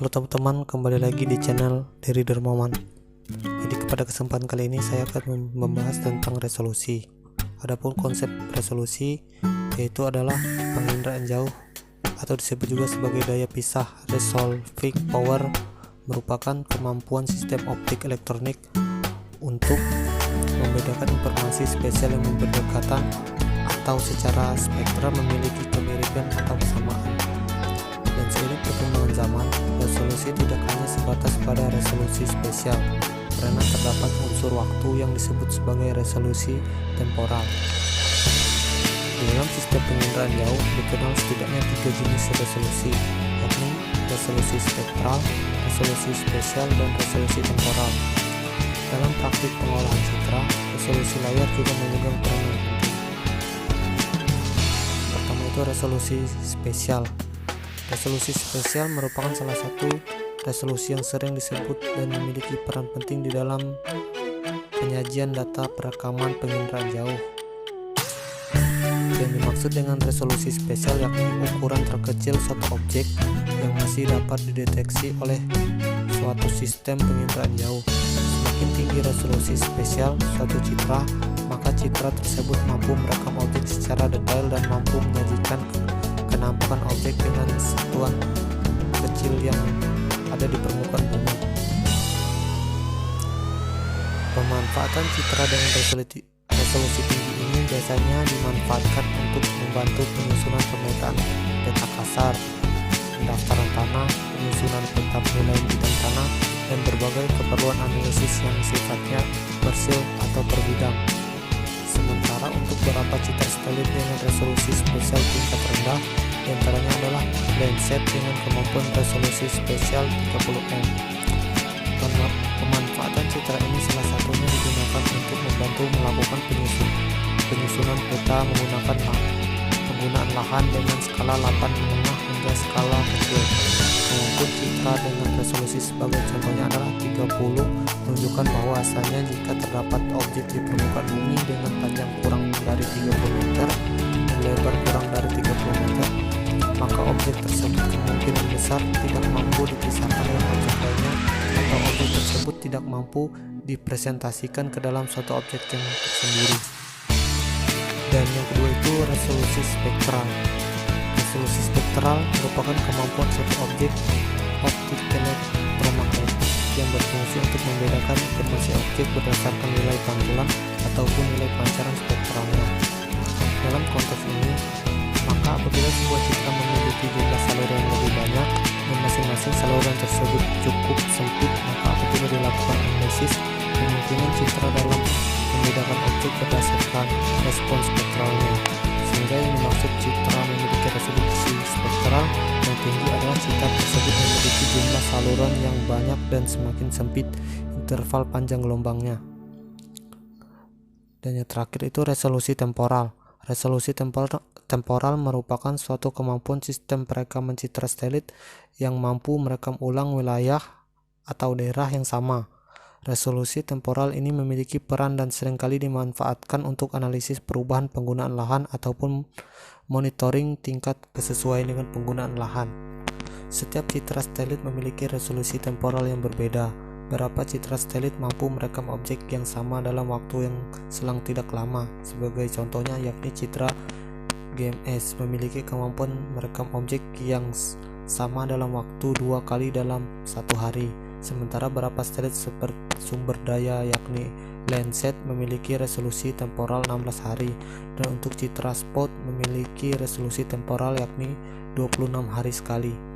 Halo teman-teman, kembali lagi di channel Dery Dermawan. Jadi pada kesempatan kali ini saya akan membahas tentang resolusi. Adapun konsep resolusi yaitu adalah penginderaan jauh atau disebut juga sebagai daya pisah. Resolving power merupakan kemampuan sistem optik elektronik untuk membedakan informasi spesial yang berdekatan atau secara spektral memiliki kemiripan atau kesamaan. Dan seiring perkembangan zaman, resolusi tidak hanya sebatas pada resolusi spesial, karena terdapat unsur waktu yang disebut sebagai resolusi temporal. Di dalam sistem penginderaan jauh dikenal setidaknya 3 jenis resolusi, yakni resolusi spektral, resolusi spesial, dan resolusi temporal. Dalam praktik pengolahan citra, resolusi layar juga memegang peran yang penting. Pertama itu resolusi spesial. Resolusi spesial merupakan salah satu resolusi yang sering disebut dan memiliki peran penting di dalam penyajian data perekaman penginderaan jauh. Yang dimaksud dengan resolusi spesial yakni ukuran terkecil suatu objek yang masih dapat dideteksi oleh suatu sistem penginderaan jauh. Semakin tinggi resolusi spesial suatu citra, maka citra tersebut mampu merekam objek secara detail dan mampu menyajikan penampakan objek dengan satuan kecil yang ada di permukaan bumi. Pemanfaatan citra dengan resolusi tinggi ini biasanya dimanfaatkan untuk membantu penyusunan pemetaan peta kasar, pendaftaran tanah, penyusunan peta wilayah bidang tanah, dan berbagai keperluan analisis yang sifatnya komersil atau per bidang. Sementara untuk beberapa citra satelit dengan resolusi spesial tingkat rendah, diantaranya adalah Landsat dengan kemampuan resolusi spesial 30M. Pemanfaatan citra ini salah satunya digunakan untuk membantu melakukan penyusunan peta menggunakan penggunaan lahan dengan skala 8 menengah hingga skala kecil. Maupun citra dengan resolusi sebagai contohnya adalah 30 menunjukkan bahwasanya jika terdapat objek di permukaan bumi dengan panjang kurang dari 30 meter dan lebar kurang dari 30 meter, maka objek tersebut kemungkinan besar tidak mampu dipisahkan dengan objek lainnya atau objek tersebut tidak mampu dipresentasikan ke dalam suatu objek yang tersendiri. Dan yang kedua itu resolusi spektral. Resolusi spektral merupakan kemampuan suatu objek optik elektromagnetik yang berfungsi untuk membedakan informasi objek berdasarkan nilai pantulan ataupun nilai pancaran spektralnya. Dalam konteks ini, maka apabila sebuah citra memiliki jumlah saluran yang lebih banyak dan masing-masing saluran tersebut cukup sempit, maka apabila dilakukan analisis, kemungkinan citra dalam membedakan objek berdasarkan respon spektralnya. Sehingga yang dimaksud citra memiliki resolusi spektral yang tinggi adalah citra tersebut memiliki jumlah saluran yang banyak dan semakin sempit interval panjang gelombangnya. Dan yang terakhir itu resolusi temporal. Resolusi temporal merupakan suatu kemampuan sistem perekaman citra satelit yang mampu merekam ulang wilayah atau daerah yang sama. Resolusi temporal ini memiliki peran dan seringkali dimanfaatkan untuk analisis perubahan penggunaan lahan ataupun monitoring tingkat kesesuaian dengan penggunaan lahan. Setiap citra satelit memiliki resolusi temporal yang berbeda. Beberapa citra satelit mampu merekam objek yang sama dalam waktu yang selang tidak lama. Sebagai contohnya yakni citra GMS memiliki kemampuan merekam objek yang sama dalam waktu 2 kali dalam 1 hari. Sementara beberapa satelit sumber daya yakni Landsat memiliki resolusi temporal 16 hari, dan untuk citra spot memiliki resolusi temporal yakni 26 hari sekali.